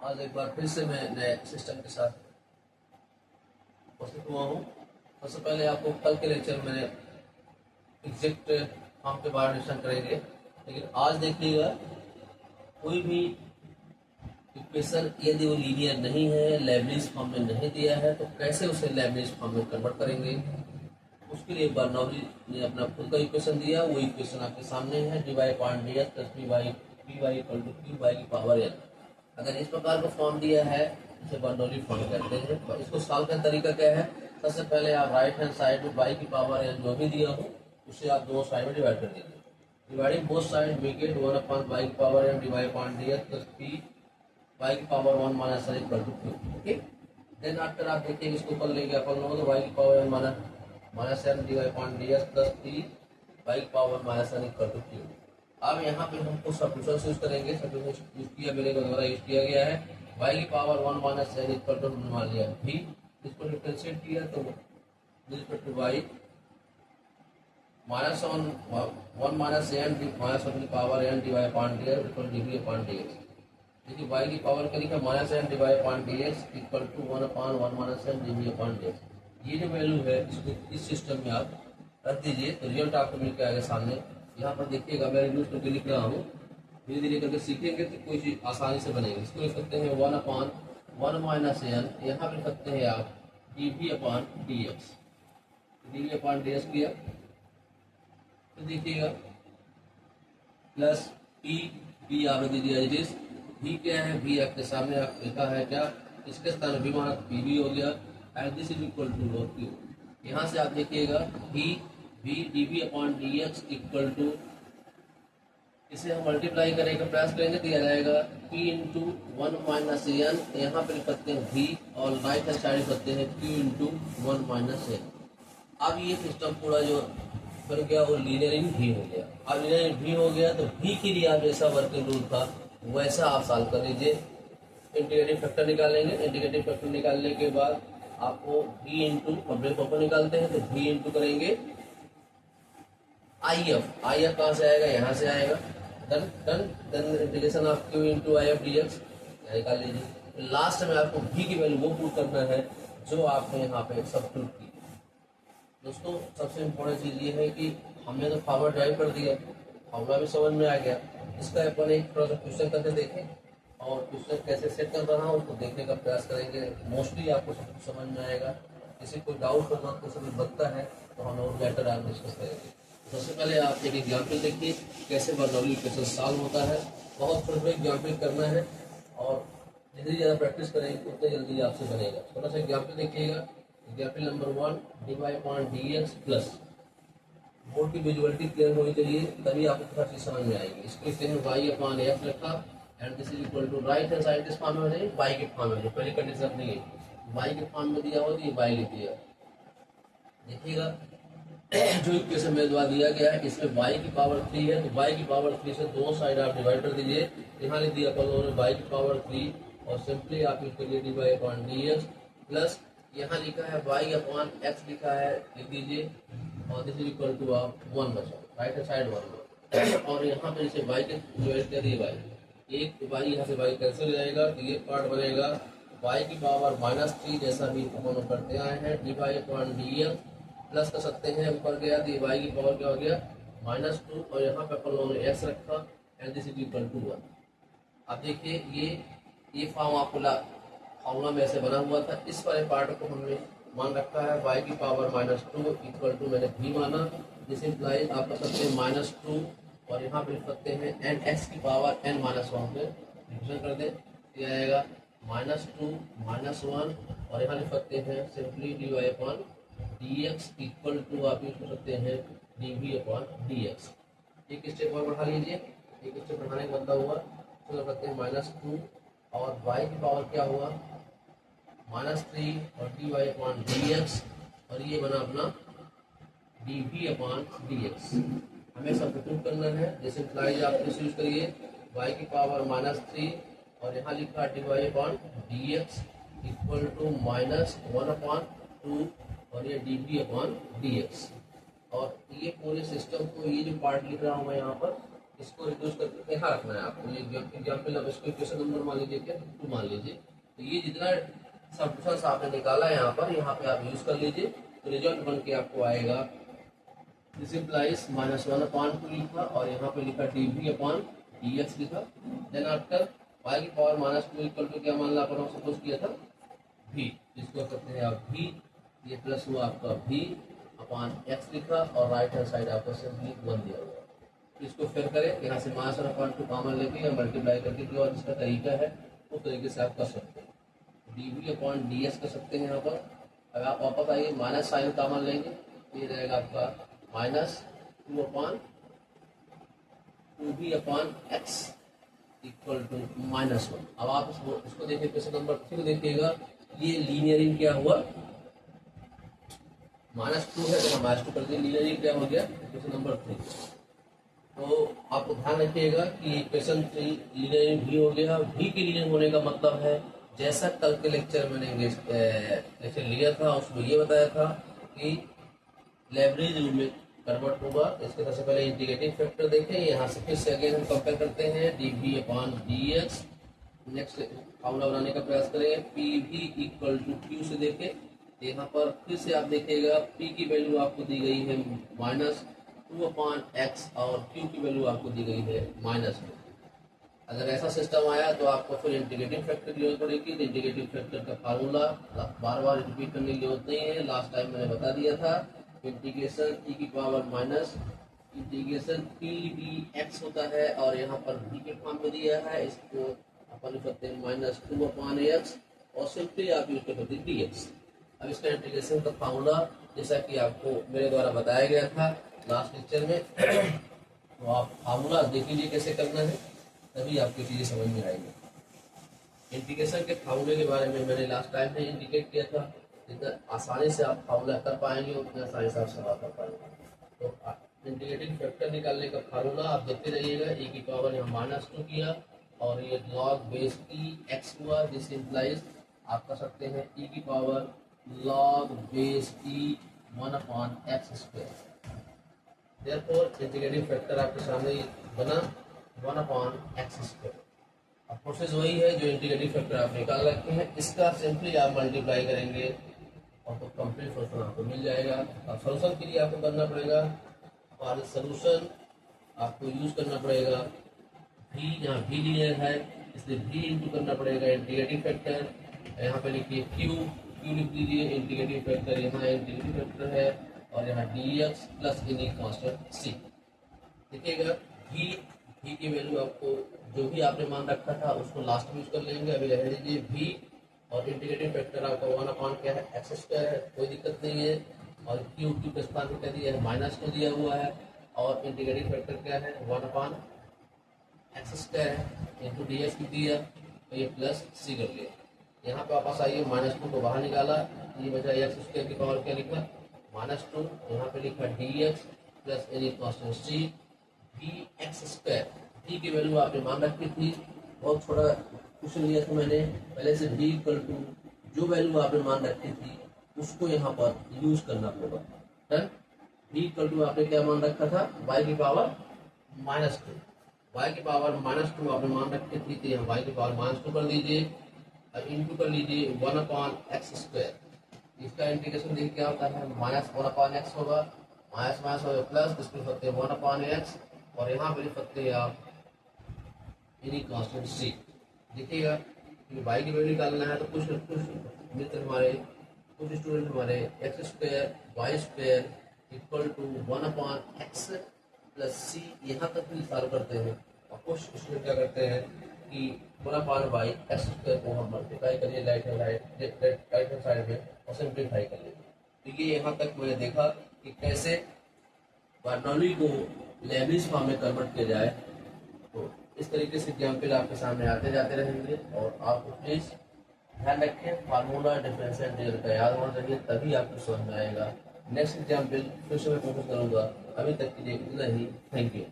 आज एक बार फिर से मैं नए सिस्टम के साथ उपस्थित हुआ हूँ। सबसे पहले आपको कल के लेक्चर में मैंने एग्जैक्ट फॉर्म के बारे में डिस्कशन करेंगे, लेकिन आज देखिएगा कोई भी इक्वेशन यदि वो लीनियर नहीं है, लेबनिज फॉर्म में नहीं दिया है, तो कैसे उसे लेबनिज फॉर्म में कन्वर्ट करेंगे। उसके लिए बर्नौली ने अपना खुद का इक्वेशन दिया, वो इक्वेशन आपके सामने है, dy upon dx plus py equal to q by की पावर n। अगर इस प्रकार का फॉर्म दिया है इसे बर्नौली फॉर्म कहते हैं। तो इसको सॉल्व करने का तरीका क्या है, सबसे पहले आप राइट हैंड साइड में y की पावर n जो भी दिया हो उसे आप दोनों साइड में डिवाइड कर दीजिए। Dividing both side we get 1 upon y की power n dy upon dx plus p y की power 1 minus n equal to q। Okay, then after आप देखिए इसको कर लेंगे अपन लोग, तो y की power n minus n dy upon dx plus p y की power minus n equal to q। अब यहाँ पे हमको सब्स्टिट्यूशन यूज करेंगे, सब्स्टिट्यूशन यूज किया मेरे द्वारा यूज किया गया है। y की power 1 minus n equal to मान लिया v, इसको डिफरेंशिएट किया तो respect to y minus 1 minus n minus 1 की power n dy upon dx equal dv upon dx। देखिए y की पावर क्या लिखा, minus n dy upon dx equal to 1 upon 1 minus n dv upon dx। ये जो value है इसको इस सिस्टम में आप रख दीजिए तो रिजल्ट आपको मिल के आएगा सामने। यहाँ पर देखिएगा मैं यूज करके लिख रहा हूँ, धीरे धीरे करके सीखेंगे तो कोई चीज आसानी से बनेगी। इसको लिख सकते हैं 1 अपॉन 1 माइनस n, यहाँ पर लिख सकते हैं आप dv upon dx। dv upon dx किया तो देखिएगा प्लस p आप दीजिए एज इट इज। v क्या है, v आपके सामने आप लिखा है क्या, इसके स्थान v माना pv हो गया and this is equal to लो q। यहाँ से आप देखिएगा v dv upon dx equal to, इसे हम मल्टीप्लाई करने का प्रयास करेंगे तो यह जाएगा p इंटू 1 माइनस n, यहाँ पे लिख सकते हैं v और राइट हैंड साइड लिख सकते हैं q इंटू 1 माइनस n। अब ये सिस्टम पूरा जो बन गया वो लीनियर इन v हो गया। अब लीनियर इन v हो गया तो v के लिए आप जैसा वर्किंग रूल था वैसा आप सॉल्व कर लीजिए। इंटीग्रेटिंग फैक्टर निकालेंगे, इंटीग्रेटिंग फैक्टर निकालने के बाद आपको v इंटू ब्रेक ओपन निकालते हैं तो v इंटू करेंगे IF कहाँ से आएगा, यहाँ से आएगा, done done then integration of q into IF dx निकाल लीजिए। लास्ट में आपको v की वैल्यू वो पुट करना है जो आपने यहाँ पे सब्स्टिट्यूट की। दोस्तों सबसे इम्पोर्टेंट चीज़ ये है कि हमने तो फॉर्मूला ड्राइव कर दिया, फॉर्मूला भी समझ में आ गया। इसका अपन एक थोड़ा सा क्वेश्चन करके देखें और क्वेश्चन कैसे सेट कर रहा हूँ उसको देखने का प्रयास करेंगे। मोस्टली आपको सब कुछ समझ में आएगा। किसी कोई डाउट होगा, कुछ भी बनता है तो हम और बेटर आप डिस्कस करेंगे। सबसे पहले आप एक एग्जाम्पल देखिए कैसे बर्नौली इक्वेशन सॉल्व होता है। बहुत छोटे एग्जाम्पल करना है और जितनी ज़्यादा प्रैक्टिस करेंगे उतनी जल्दी आपसे बनेगा। थोड़ा सा एग्जाम्पल देखिएगा। Example number 1 dy upon dx plus, board की विजुअलिटी क्लियर होनी चाहिए तभी आपको हर चीज समझ में आएगी। इसको इसलिए हम y अपॉन f लिखा and this is equal to right hand side इस फॉर्म में हो जाए y के फॉर्म में, पहले कंडीशन नहीं है y के फॉर्म में दिया हो तो ये y लिख दिया। देखिएगा जो इक्वेशन मेरे द्वारा दिया गया है इसमें y की पावर 3 है तो y की पावर 3 से दोनों साइड आप डिवाइड कर दीजिए। यहाँ लिख दिया अपन लोगों ने y की पावर 3 और सिंपली आप इसके लिए dy अपॉन dx प्लस यहाँ लिखा है y अपॉन x लिखा है, लिख दीजिए और दिस इज इक्वल टू आप 1 बचा, राइट हैंड साइड 1 और यहाँ पे इसे y के डिवाइड कर दिए y, एक y यहाँ से y कैंसिल हो जाएगा तो ये पार्ट बनेगा y की पावर माइनस 3 जैसा भी अपन करते आए हैं dy अपॉन dx प्लस कर सकते हैं, ऊपर गया तो y की पावर क्या हो गया -2 और यहाँ पे अपन लोगों ने x रखा and this is equal to 1। अब देखिए ये फॉर्म आपको फॉर्मूला में ऐसे बना हुआ था, इस वाले पार्ट को हमने मान रखा है y की पावर -2 इक्वल टू मैंने v माना, दिस इम्प्लाइज आप कर सकते हैं -2 और यहाँ पे लिख सकते हैं एंड x की पावर n -1 पे डिवीजन कर दें, ये आएगा -2 -1 और यहाँ लिख सकते हैं simply dy upon dx equal to आप यूज कर सकते हैं dv अपॉन dx। एक स्टेप और बढ़ा लीजिए, एक स्टेप बढ़ाने का मतलब हुआ तो कर सकते हैं -2 और y की पावर क्या हुआ -3 और dy अपॉन dx और ये बना अपना dv अपॉन dx। हमें सब्स्टिट्यूट करना है, जैसे इम्प्लाइज आप इसे यूज करिए y की पावर -3 और यहाँ लिखा dy upon dx equal to -1 upon 2 और ये dv अपॉन dx। और ये पूरे सिस्टम को ये जो पार्ट लिख रहा हूँ मैं यहाँ पर इसको रिड्यूस करके यहाँ रखना है आपको। ये एग्जाम्पल, अब इसको इक्वेशन नंबर मान लीजिए क्या, 2 मान लीजिए। तो ये जितना सब्सटेंस आपने निकाला है यहाँ पे आप यूज कर लीजिए, तो रिजल्ट बन के आपको आएगा, दिस इम्प्लाइज -1/2 लिखा और यहाँ पे लिखा dV/dx लिखा। देन आफ्टर y की पावर -2 इक्वल टू क्या मान ला अपन सपोज किया था, v, जिसको कहते हैं आप v, ये प्लस हुआ आपका v/x लिखा और राइट हैंड साइड आपका सिंपली 1 दिया हुआ। इसको फिर करें, यहाँ से -1/2 कॉमन लेके या मल्टीप्लाई करके जो और इसका तरीका है उस तरीके से आप कर सकते हैं। dV/dx कर सकते हैं यहाँ पर। अगर आप वापस आइए माइनस साइन कॉमन लेंगे, ये रहेगा आपका -2/2v/x इक्वल टू -1। अब आप इसको देखिए, क्वेश्चन नंबर 3 देखिएगा, ये लीनियरिंग क्या हुआ, -2 है तो -2 कर दिए, लीनियरिंग क्या हो गया क्वेश्चन नंबर 3। तो आपको ध्यान रखिएगा कि क्वेश्चन 3 लीनियर भी हो गया। भी के लीनियर होने का मतलब है, जैसा कल के लेक्चर मैंने लेक्चर लिया था उसमें ये बताया था कि लेवरेज रूल में कन्वर्ट होगा। इसके सबसे पहले इंटीग्रेटिंग फैक्टर देखें, यहाँ से फिर से अगेन हम कंपेयर करते हैं dV/dx। नेक्स्ट फॉर्मूला बनाने का प्रयास करें, PV इक्वल टू Q से देखें। यहाँ पर फिर से आप देखिएगा P की वैल्यू आपको दी गई है -2/x और Q की वैल्यू आपको दी गई है -2। अगर ऐसा सिस्टम आया तो आपको फिर इंटीग्रेटिंग फैक्टर की जरूरत पड़ेगी। तो इंटीग्रेटिंग फैक्टर का फार्मूला बार बार रिपीट करने की जरूरत नहीं है, लास्ट टाइम मैंने बता दिया था। इंटीग्रेशन e की पावर माइनस इंटीग्रेशन PVx होता है और यहाँ पर v के फॉर्म में दिया है, इसको अपन लिख सकते हैं -2/x और सिंपली आप यूज कर सकते हैं dx। अब इसका इंटीग्रेशन का फार्मूला जैसा कि आपको मेरे द्वारा बताया गया था लास्ट लेक्चर में, तो आप फार्मूला देख लीजिए कैसे करना है, तभी आपकी चीजें समझ में आएंगी। इंटीग्रेशन के फार्मूले के बारे में मैंने लास्ट टाइम में इंडिकेट किया था, जितना आसानी से आप फार्मूला कर पाएंगे उतना आसानी से आप सवाल कर पाएंगे। तो इंटीग्रेटिंग फैक्टर निकालने का फार्मूला आप देखते रहिएगा। e की पावर यहाँ -2 किया और ये log बेस x हुआ, दिस इम्प्लाइज आप कर सकते हैं e की power log base 1/x²। Therefore integrating factor आपके सामने बना 1/x²। अब प्रोसेस वही है जो इंटीग्रेटिंग फैक्टर आप निकाल रखे हैं, इसका सिंपली आप मल्टीप्लाई करेंगे और तो कंप्लीट सोल्यूशन आपको मिल जाएगा। अब सोल्यूशन के लिए आपको करना पड़ेगा, फॉर सोल्यूशन आपको यूज करना पड़ेगा v, यहाँ v लीनियर है इसलिए v इंटू करना पड़ेगा इंटीग्रेटिंग फैक्टर। यहाँ पे लिखिए q लिख लीजिए, इंटीग्रेटिंग फैक्टर यहाँ इंटीग्रेटिंग फैक्टर है और यहाँ dx प्लस इनी कांस्टेंट c। देखिएगा v की वैल्यू आपको जो भी आपने मान रखा था उसको लास्ट में यूज कर लेंगे। अभी रह लीजिए v और इंटीग्रेटिंग फैक्टर आपका 1/, क्या है x² है, कोई दिक्कत नहीं है। और q के स्थान पे क्या दिया है -2 दिया हुआ है और इंटीग्रेटिंग फैक्टर क्या है 1/x² है इंटू dx की दिया, तो ये प्लस c कर लिया। यहाँ पे वापस आइए, -2 को बाहर निकाला, ये बचा x² की पावर क्या लिखा -2, यहाँ पे लिखा dx plus any constant c vx²। v की वैल्यू आपने मान रखी थी, बहुत थोड़ा क्वेश्चन लिया था मैंने पहले से, v इक्वल टू जो वैल्यू आपने मान रखी थी उसको यहाँ पर यूज करना होगा। डन। v इक्वल टू आपने क्या मान रखा था y की पावर -2, y की पावर -2 आपने मान रखी थी, तो यहाँ y की पावर -2 कर दीजिए और इंटू कर लीजिए 1/x²। इसका इंटीग्रेशन देखिए क्या होता है, -1/x होगा, माइनस होगा प्लस, इसको लिख सकते हैं 1/x और यहाँ पे लिख सकते हैं आप इनी कांस्टेंट c। देखिएगा y की वैल्यू निकालना है तो कुछ मित्र हमारे, कुछ स्टूडेंट हमारे x² y² equal to 1/x plus c यहाँ तक भी सॉल्व करते हैं। और कुछ स्टूडेंट क्या करते हैं कि 1/x² को हम मल्टीप्लाई करिए राइट हैंड साइड में और सिंप्लीफाई कर लेंगे। तो ये यहाँ तक मैंने देखा कि कैसे बर्नौली को लेबनिज फॉर्म में कन्वर्ट किया जाए। तो इस तरीके से एग्जाम्पल आपके सामने आते जाते रहेंगे और आपको प्लीज ध्यान रखें फार्मूला डिफरेंशियल इंटीग्रल का याद होना चाहिए, तभी आपको समझ में आएगा। नेक्स्ट एग्जाम्पल फिर से मैं फोकस करूंगा। अभी तक के लिए इतना ही, थैंक यू।